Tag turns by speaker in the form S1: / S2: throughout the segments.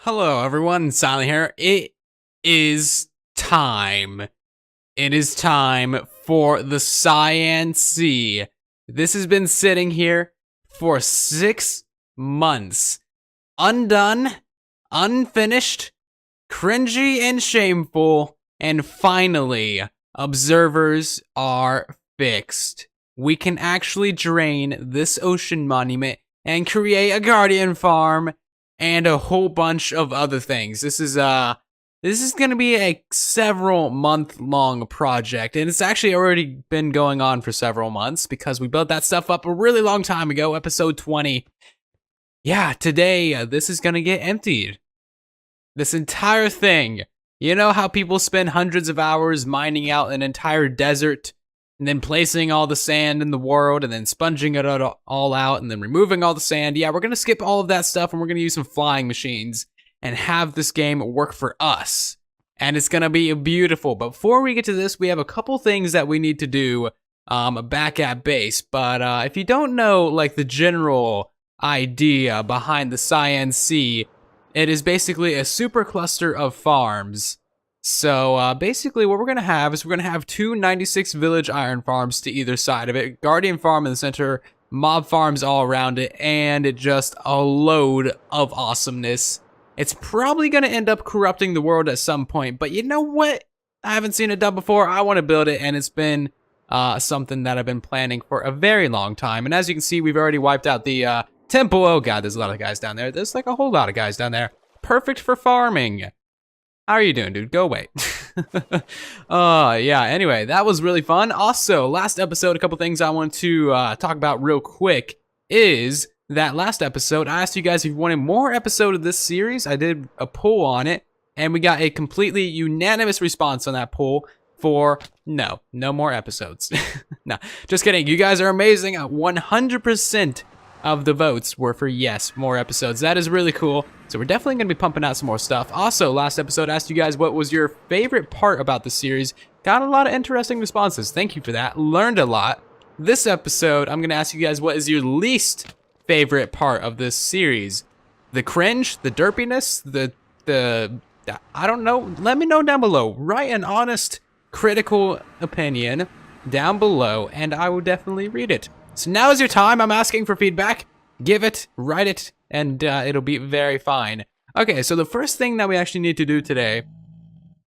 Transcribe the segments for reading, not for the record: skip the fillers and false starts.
S1: Hello everyone, Silent here. It is time. It is time for the Cyan Sea. This has been sitting here for 6 months. Undone, unfinished, cringy and shameful, and finally, observers are fixed. We can actually drain this ocean monument and create a guardian farm and a whole bunch of other things. This is gonna be a several month long project, and it's actually already been going on for several months because we built that stuff up a really long time ago, episode 20. Yeah, today this is gonna get emptied. This entire thing. You know how people spend hundreds of hours mining out an entire desert and then placing all the sand in the world and then sponging it all out and then removing all the sand? Yeah, we're going to skip all of that stuff and we're going to use some flying machines and have this game work for us. And it's going to be beautiful. But before we get to this, we have a couple things that we need to do back at base. But if you don't know like the general idea behind the Cyan Sea, it is basically a super cluster of farms. So basically what we're going to have is we're going to have two 96 village iron farms to either side of it, guardian farm in the center, mob farms all around it, and just a load of awesomeness. It's probably going to end up corrupting the world at some point, but you know what? I haven't seen it done before. I want to build it, and it's been something that I've been planning for a very long time. And as you can see, we've already wiped out the temple. Oh god, there's a lot of guys down there. There's like a whole lot of guys down there. Perfect for farming. How are you doing, dude? Go away. Yeah, anyway, that was really fun. Also, last episode, a couple things I want to talk about real quick is that last episode, I asked you guys if you wanted more episode of this series. I did a poll on it, and we got a completely unanimous response on that poll for no more episodes. No, just kidding. You guys are amazing. 100% of the votes were for yes, more episodes. That is really cool. So we're definitely going to be pumping out some more stuff. Also, last episode I asked you guys what was your favorite part about the series. Got a lot of interesting responses. Thank you for that. Learned a lot. This episode, I'm going to ask you guys what is your least favorite part of this series. The cringe, the derpiness, the I don't know. Let me know down below. Write an honest, critical opinion down below, and I will definitely read it. So now is your time. I'm asking for feedback. Give it, write it, and it'll be very fine. Okay, so the first thing that we actually need to do today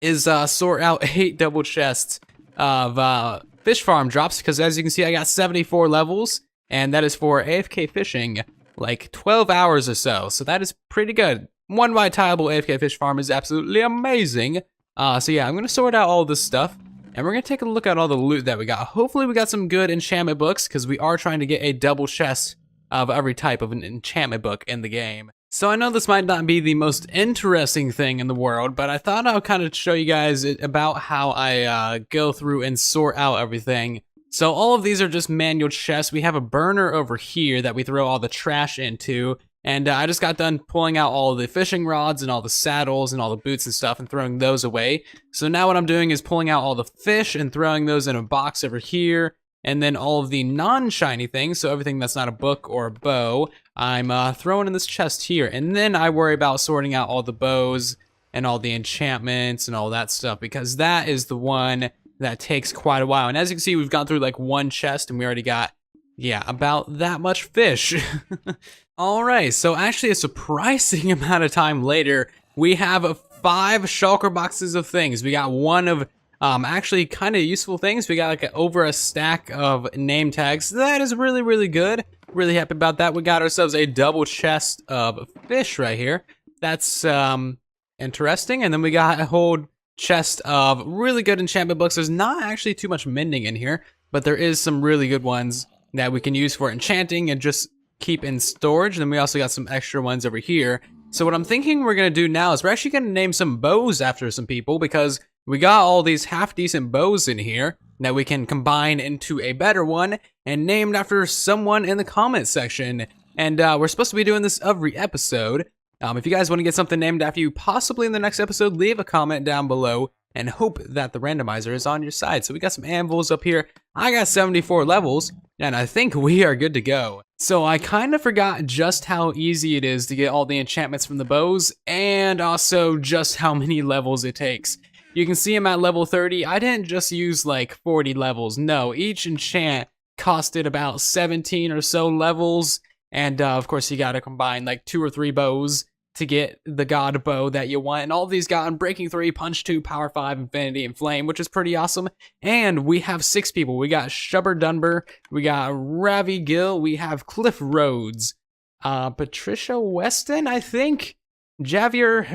S1: is sort out 8 double chests of fish farm drops, because as you can see, I got 74 levels, and that is for AFK fishing, like 12 hours or so. So that is pretty good. One viable AFK fish farm is absolutely amazing. So yeah, I'm gonna sort out all this stuff. And we're going to take a look at all the loot that we got. Hopefully we got some good enchantment books, because we are trying to get a double chest of every type of an enchantment book in the game. So I know this might not be the most interesting thing in the world, but I thought I would kind of show you guys about how I go through and sort out everything. So all of these are just manual chests. We have a burner over here that we throw all the trash into. And I just got done pulling out all the fishing rods and all the saddles and all the boots and stuff and throwing those away. So now what I'm doing is pulling out all the fish and throwing those in a box over here. And then all of the non-shiny things, so everything that's not a book or a bow, I'm throwing in this chest here. And then I worry about sorting out all the bows and all the enchantments and all that stuff, because that is the one that takes quite a while. And as you can see, we've gone through like one chest and we already got, yeah, about that much fish. Alright, so actually a surprising amount of time later, we have 5 shulker boxes of things. We got one of actually kind of useful things. We got like over a stack of name tags. That is really, really good. Really happy about that. We got ourselves a double chest of fish right here. That's interesting. And then we got a whole chest of really good enchantment books. There's not actually too much mending in here, but there is some really good ones that we can use for enchanting and just keep in storage. And then we also got some extra ones over here. So what I'm thinking we're gonna do now is we're actually gonna name some bows after some people, because we got all these half-decent bows in here that we can combine into a better one and named after someone in the comment section. And we're supposed to be doing this every episode. If you guys want to get something named after you possibly in the next episode, leave a comment down below and hope that the randomizer is on your side. So we got some anvils up here. I got 74 levels, and I think we are good to go. So I kind of forgot just how easy it is to get all the enchantments from the bows, and also just how many levels it takes. You can see I'm at level 30. I didn't just use like 40 levels. No, each enchant costed about 17 or so levels, and of course you gotta combine like 2 or 3 bows to get the god bow that you want. And all of these got Breaking 3, Punch 2, Power 5, Infinity, and Flame, which is pretty awesome. And we have 6 people. We got Shubber Dunbar, we got Ravi Gill, we have Cliff Rhodes, Patricia Weston, I think, Javier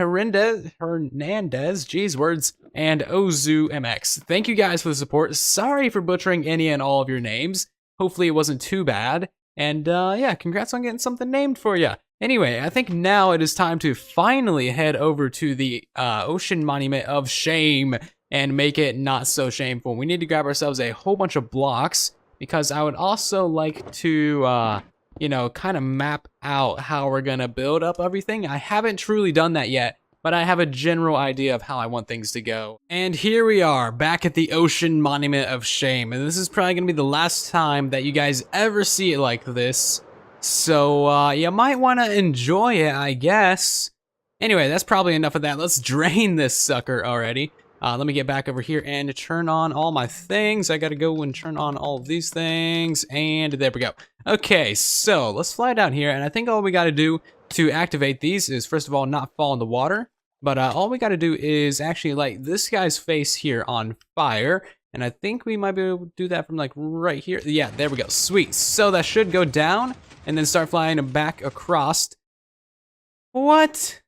S1: Hernandez, geez, words, and Ozu MX. Thank you guys for the support. Sorry for butchering any and all of your names. Hopefully it wasn't too bad. And yeah, congrats on getting something named for you. Anyway, I think now it is time to finally head over to the Ocean Monument of Shame and make it not so shameful. We need to grab ourselves a whole bunch of blocks because I would also like to, you know, kind of map out how we're gonna build up everything. I haven't truly done that yet, but I have a general idea of how I want things to go. And here we are, back at the Ocean Monument of Shame, and this is probably gonna be the last time that you guys ever see it like this. So, you might want to enjoy it, I guess. Anyway, that's probably enough of that. Let's drain this sucker already. Let me get back over here and turn on all my things. I gotta go and turn on all of these things, and there we go. Okay, so let's fly down here, and I think all we gotta do to activate these is, first of all, not fall in the water, but all we gotta do is actually light this guy's face here on fire, and I think we might be able to do that from like right here. Yeah, there we go, sweet. So that should go down, and then start flying back across. What?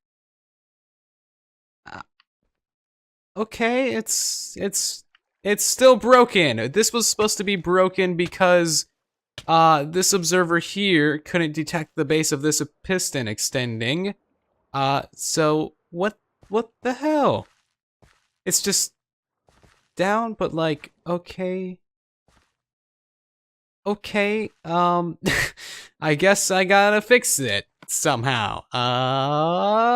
S1: Okay, it's still broken. This was supposed to be broken because this observer here couldn't detect the base of this piston extending. So what the hell? It's just down, but like, okay. Okay, I guess I gotta fix it somehow.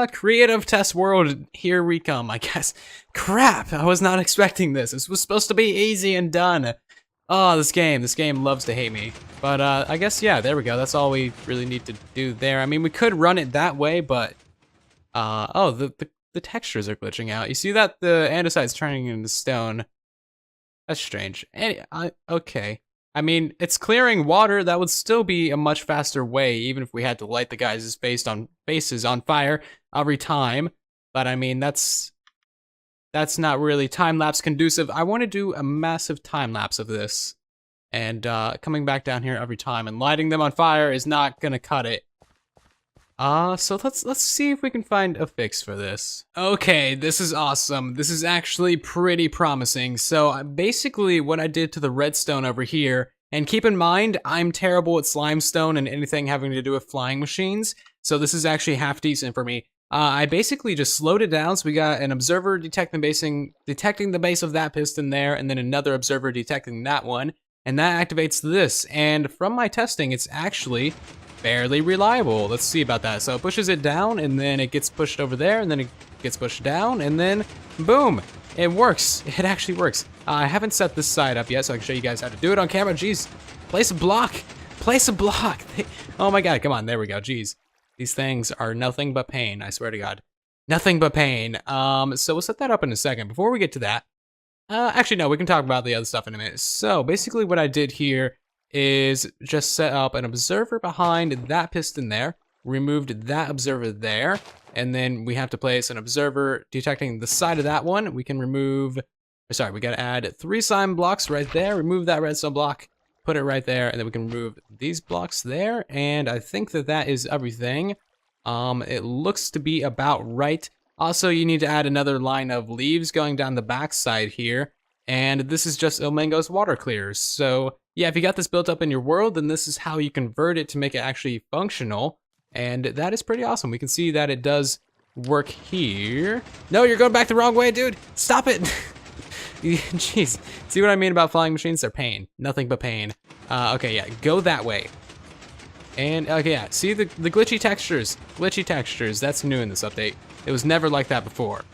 S1: Creative test world, here we come, I guess. Crap, I was not expecting this. This was supposed to be easy and done. Oh, this game loves to hate me. But, I guess, yeah, there we go. That's all we really need to do there. I mean, we could run it that way, but, oh, the textures are glitching out. You see that? The andesite's turning into stone. That's strange. Okay. I mean, it's clearing water. That would still be a much faster way, even if we had to light the guys' faces on fire every time. But I mean, that's not really time-lapse conducive. I want to do a massive time-lapse of this. And coming back down here every time and lighting them on fire is not gonna cut it. So let's see if we can find a fix for this. Okay, this is awesome. This is actually pretty promising. So basically what I did to the redstone over here, and keep in mind, I'm terrible at slimestone and anything having to do with flying machines, so this is actually half decent for me. I basically just slowed it down, so we got an observer detecting the base of that piston there, and then another observer detecting that one, and that activates this. And from my testing, it's actually fairly reliable. Let's see about that. So it pushes it down, and then it gets pushed over there, and then it gets pushed down, and then boom, it works. It actually works. I haven't set this side up yet, so I can show you guys how to do it on camera. Jeez, place a block. Place a block. Oh my god, come on, there we go. Jeez, these things are nothing but pain, I swear to god. Nothing but pain. So we'll set that up in a second. Before we get to that, actually no, we can talk about the other stuff in a minute. So basically what I did here is just set up an observer behind that piston there, removed that observer there, and then we have to place an observer detecting the side of that one. We can remove, sorry, we gotta add 3 slime blocks right there, remove that redstone block, put it right there, and then we can remove these blocks there, and I think that is everything. It looks to be about right. Also, you need to add another line of leaves going down the back side here, and this is just ilmango's water clears. So yeah, if you got this built up in your world, then this is how you convert it to make it actually functional. And that is pretty awesome. We can see that it does work here. No, you're going back the wrong way, dude. Stop it. Jeez. See what I mean about flying machines? They're pain. Nothing but pain. Okay, yeah, go that way. And, okay, yeah, see the glitchy textures. Glitchy textures, that's new in this update. It was never like that before.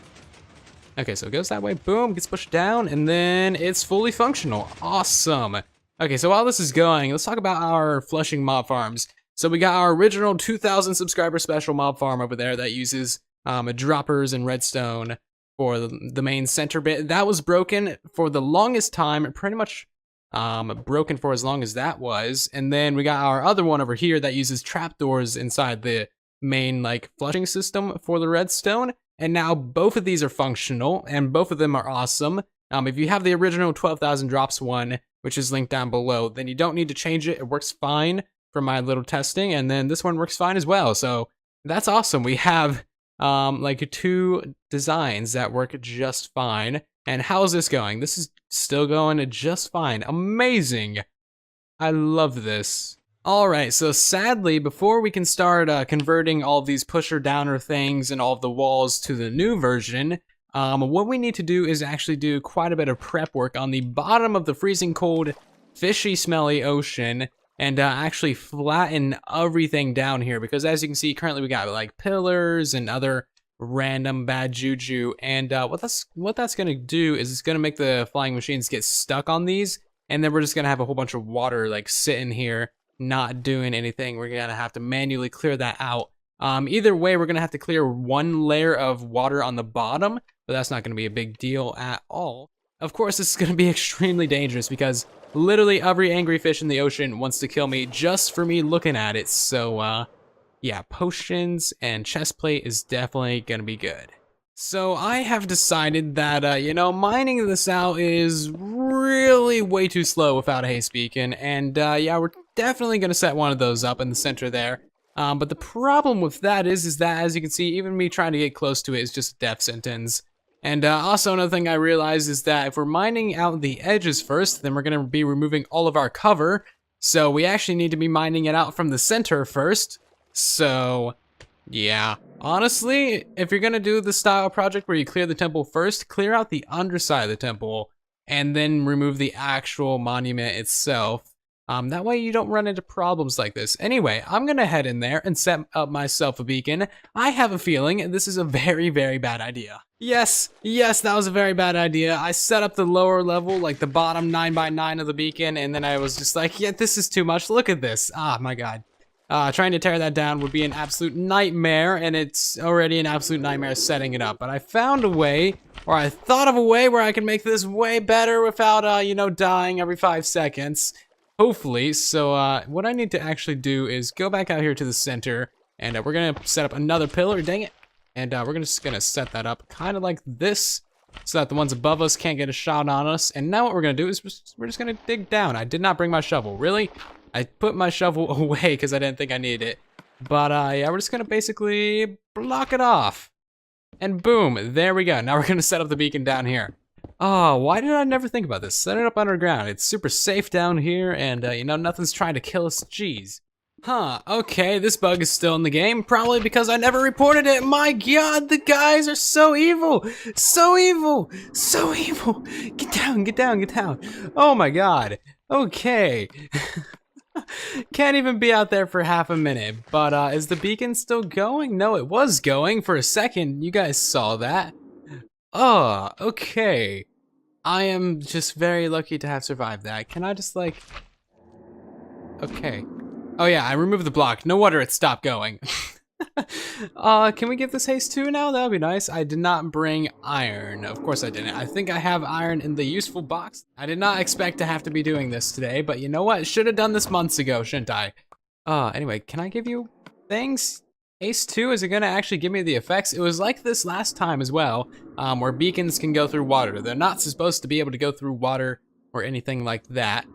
S1: Okay, so it goes that way, boom, gets pushed down, and then it's fully functional. Awesome. Okay, so while this is going, let's talk about our flushing mob farms. So we got our original 2,000 subscriber special mob farm over there that uses droppers and redstone for the main center bit. That was broken for the longest time, pretty much broken for as long as that was. And then we got our other one over here that uses trapdoors inside the main like flushing system for the redstone. And now both of these are functional and both of them are awesome. If you have the original 12,000 drops one, which is linked down below, then you don't need to change it. It works fine for my little testing, and then this one works fine as well. So that's awesome. We have like 2 designs that work just fine. And how's this going? This is still going just fine. Amazing. I love this. All right, so sadly, before we can start converting all of these pusher downer things and all of the walls to the new version, what we need to do is actually do quite a bit of prep work on the bottom of the freezing cold, fishy, smelly ocean, and actually flatten everything down here, because as you can see, currently we got like pillars and other random bad juju, and what that's gonna do is it's gonna make the flying machines get stuck on these, and then we're just gonna have a whole bunch of water like sitting here not doing anything. We're gonna have to manually clear that out. Either way, we're gonna have to clear one layer of water on the bottom, but that's not gonna be a big deal at all. Of course, this is gonna be extremely dangerous because literally every angry fish in the ocean wants to kill me just for me looking at it. So yeah, potions and chest plate is definitely gonna be good. So I have decided that, you know, mining this out is really way too slow without a haste beacon, and yeah, we're definitely gonna set one of those up in the center there. But the problem with that is that, as you can see, even me trying to get close to it is just a death sentence. And also another thing I realized is that if we're mining out the edges first, then we're gonna be removing all of our cover. So we actually need to be mining it out from the center first. So yeah, honestly, if you're gonna do the style project where you clear the temple first, clear out the underside of the temple and then remove the actual monument itself. That way you don't run into problems like this. Anyway, I'm gonna head in there and set up myself a beacon. I have a feeling this is a very, very bad idea. Yes, that was a very bad idea. I set up the lower level, like the bottom 9x9 of the beacon, and then I was just like, yeah, this is too much. Look at this. Ah, my God. Trying to tear that down would be an absolute nightmare, and it's already an absolute nightmare setting it up. But I found a way, or I thought of a way where I can make this way better without, you know, dying every 5 seconds. Hopefully. So what I need to actually do is go back out here to the center, and we're gonna set up another pillar, dang it. And we're just gonna set that up kind of like this, so that the ones above us can't get a shot on us. And now what we're gonna do is we're just gonna dig down. I did not bring my shovel, really? I put my shovel away because I didn't think I needed it. But yeah, we're just gonna basically block it off. And boom, there we go. Now we're gonna set up the beacon down here. Oh, why did I never think about this? Set it up underground. It's super safe down here, and you know, nothing's trying to kill us. Jeez. Huh, okay, this bug is still in the game, probably because I never reported it. My God, the guys are so evil! So evil! So evil! Get down, get down, get down. Oh my God. Okay. Can't even be out there for half a minute, but is the beacon still going? No, it was going for a second. You guys saw that. Oh, okay. I am just very lucky to have survived that. Can I just like... Okay. Oh yeah, I removed the block. No wonder it stopped going. Can we give this haste 2 now? That would be nice. I did not bring iron. Of course I didn't. I think I have iron in the useful box. I did not expect to have to be doing this today, but you know what? Should have done this months ago, shouldn't I? Anyway, can I give you things? Haste 2, is it gonna actually give me the effects? It was like this last time as well, where beacons can go through water. They're not supposed to be able to go through water or anything like that.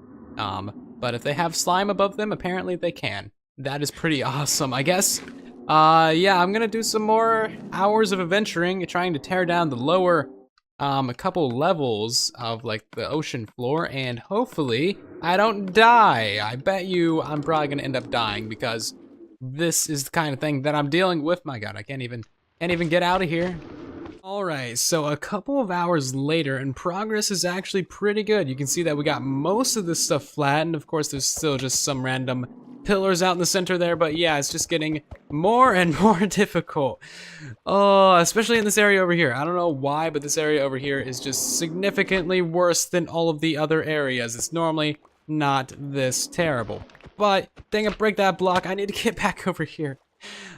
S1: But if they have slime above them, apparently they can. That is pretty awesome, I guess. Yeah, I'm gonna do some more hours of adventuring, trying to tear down the lower, a couple levels of like the ocean floor, and hopefully I don't die. I bet you I'm probably gonna end up dying because this is the kind of thing that I'm dealing with. My God, I can't even get out of here. All right, so a couple of hours later, and progress is actually pretty good. You can see that we got most of this stuff flattened. Of course, there's still just some random pillars out in the center there, but yeah, it's just getting more and more difficult. Oh, especially in this area over here. I don't know why, but this area over here is just significantly worse than all of the other areas. It's normally not this terrible. but dang it, break that block. I need to get back over here.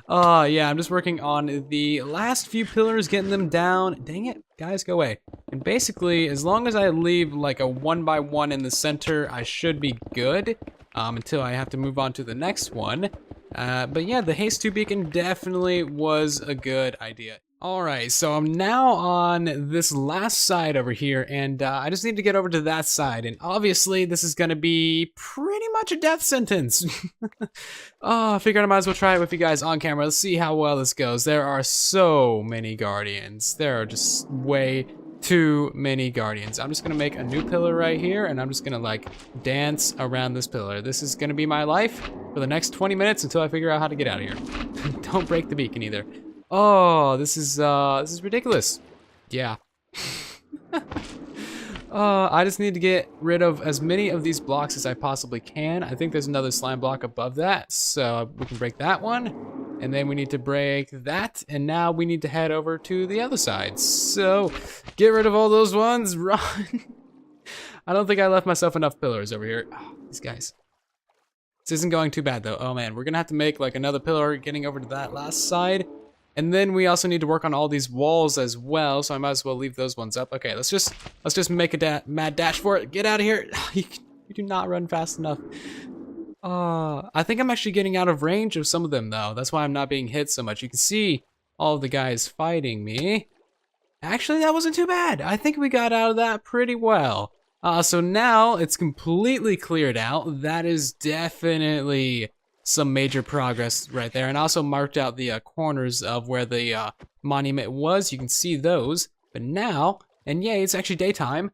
S1: Yeah, I'm just working on the last few pillars, getting them down. Dang it, guys, go away. And basically, as long as I leave like a 1x1 in the center, I should be good, until I have to move on to the next one. But yeah, the Haste 2 beacon definitely was a good idea. Alright, so I'm now on this last side over here, and I just need to get over to that side, and obviously this is gonna be pretty much a death sentence. I figured I might as well try it with you guys on camera. Let's see how well this goes. There are so many guardians. There are just way too many guardians. I'm just gonna make a new pillar right here, and I'm just gonna like dance around this pillar. This is gonna be my life for the next 20 minutes until I figure out how to get out of here. Don't break the beacon either. Oh, this is ridiculous. Yeah. I just need to get rid of as many of these blocks as I possibly can. I think there's another slime block above that, so we can break that one. And then we need to break that, and now we need to head over to the other side. So, get rid of all those ones, run. I don't think I left myself enough pillars over here. Oh, these guys. This isn't going too bad though. Oh man, we're gonna have to make like another pillar getting over to that last side. And then we also need to work on all these walls as well, so I might as well leave those ones up. Okay, let's just make a mad dash for it. Get out of here. You do not run fast enough. I think I'm actually getting out of range of some of them though. That's why I'm not being hit so much. You can see all of the guys fighting me. Actually, that wasn't too bad. I think we got out of that pretty well. So now it's completely cleared out. That is definitely some major progress right there, and also marked out the corners of where the monument was. You can see those, but now, and yay, it's actually daytime.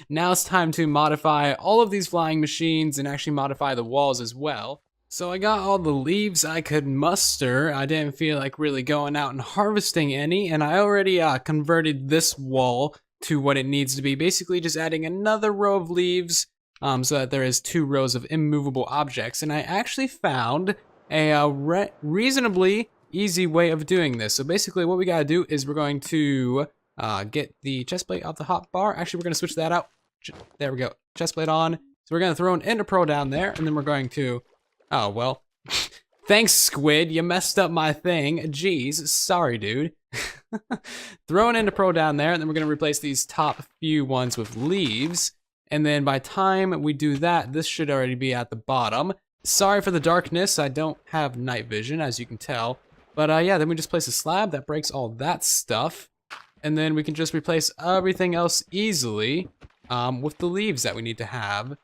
S1: Now it's time to modify all of these flying machines and actually modify the walls as well. So I got all the leaves I could muster. I didn't feel like really going out and harvesting any, and I already converted this wall to what it needs to be, basically just adding another row of leaves, so that there is 2 rows of immovable objects. And I actually found a reasonably easy way of doing this. So basically what we gotta do is we're going to get the chest plate off the hot bar. Actually, we're gonna switch that out. There we go, chest plate on. So we're gonna throw an ender pearl down there, and then we're going to, oh well, thanks squid, you messed up my thing. Jeez, sorry dude. Throw an ender pearl down there, and then we're gonna replace these top few ones with leaves. And then by time we do that, this should already be at the bottom. Sorry for the darkness, I don't have night vision, as you can tell. But yeah, then we just place a slab that breaks all that stuff. And then we can just replace everything else easily with the leaves that we need to have.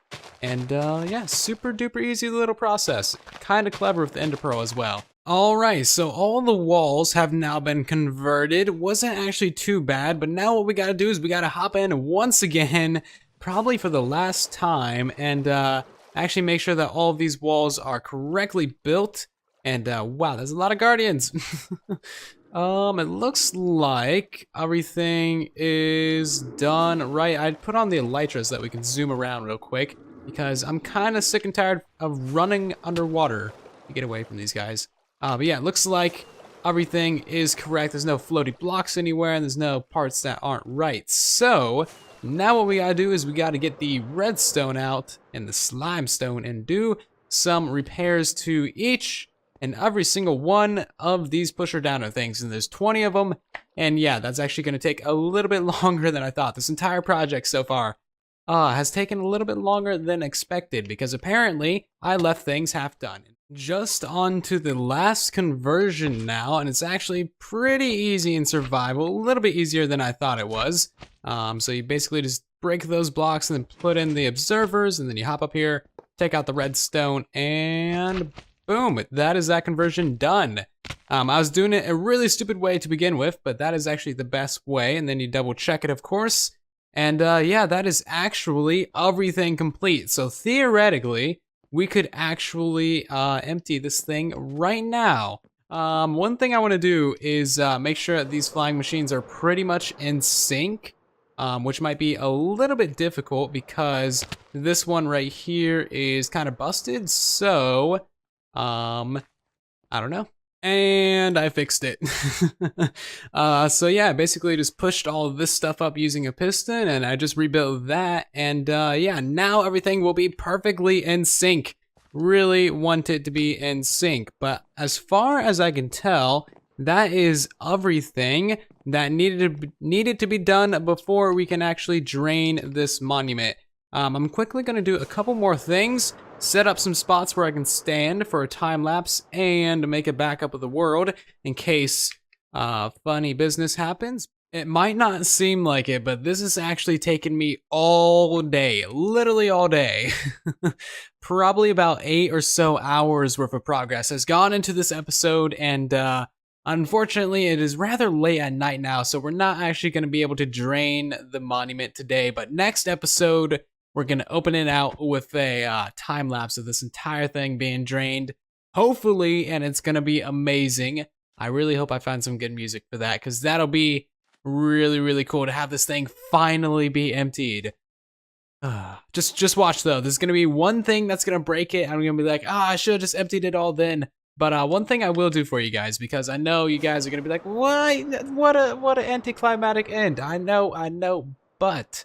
S1: And yeah, super duper easy little process. Kind of clever with the ender pearl as well. Alright, so all the walls have now been converted. Wasn't actually too bad, but now what we gotta do is we gotta hop in once again, probably for the last time, and actually make sure that all of these walls are correctly built. And wow, there's a lot of guardians. It looks like everything is done right. I put on the elytras so that we can zoom around real quick, because I'm kind of sick and tired of running underwater to get away from these guys. But yeah, it looks like everything is correct. There's no floaty blocks anywhere, and there's no parts that aren't right. So now what we gotta do is we gotta get the redstone out and the slime stone and do some repairs to each and every single one of these pusher downer things. And there's 20 of them. And yeah, that's actually gonna take a little bit longer than I thought. This entire project so far has taken a little bit longer than expected, because apparently I left things half done. Just on to the last conversion now, and it's actually pretty easy in survival, a little bit easier than I thought it was. So you basically just break those blocks and then put in the observers, and then you hop up here, take out the redstone, and boom, that is that conversion done. I was doing it a really stupid way to begin with, but that is actually the best way, and then you double check it, of course. And yeah, that is actually everything complete. So theoretically, we could actually empty this thing right now. One thing I want to do is make sure that these flying machines are pretty much in sync, which might be a little bit difficult because this one right here is kind of busted. So, I don't know. And I fixed it. So yeah, basically just pushed all of this stuff up using a piston, and I just rebuilt that, and yeah, now everything will be perfectly in sync. really want it to be in sync. But as far as I can tell, that is everything that needed to be done before we can actually drain this monument. I'm quickly gonna do a couple more things, set up some spots where I can stand for a time lapse, and make a backup of the world in case funny business happens. It might not seem like it, but this has actually taken me all day, literally all day. Probably about 8 or so hours worth of progress has gone into this episode, and unfortunately it is rather late at night now, so we're not actually going to be able to drain the monument today, but next episode we're going to open it out with a time lapse of this entire thing being drained, hopefully, and it's going to be amazing. I really hope I find some good music for that, because that'll be really cool to have this thing finally be emptied. Just watch though. There's gonna be one thing that's gonna break it. I'm gonna be like, I should have just emptied it all then. But one thing I will do for you guys, because I know you guys are gonna be like, what an anticlimactic end. I know, but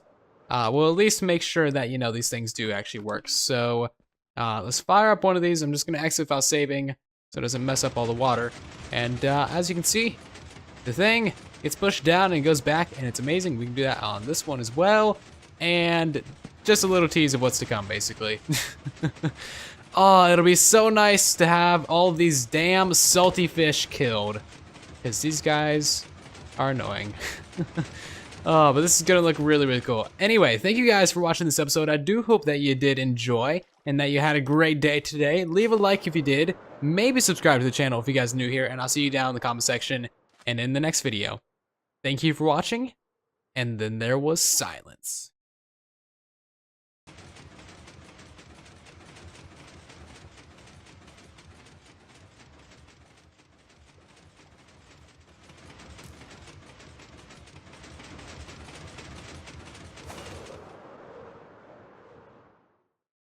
S1: we'll at least make sure that these things do actually work. So let's fire up one of these. I'm just gonna exit without saving, so it doesn't mess up all the water. And as you can see, the thing gets pushed down and goes back, and it's amazing. We can do that on this one as well. And just a little tease of what's to come, basically. Oh, it'll be so nice to have all of these damn salty fish killed, because these guys are annoying. Oh, but this is gonna look really cool. Anyway, thank you guys for watching this episode. I do hope that you did enjoy and that you had a great day today. Leave a like if you did. Maybe subscribe to the channel if you guys are new here, and I'll see you down in the comment section and in the next video. Thank you for watching, and then there was silence.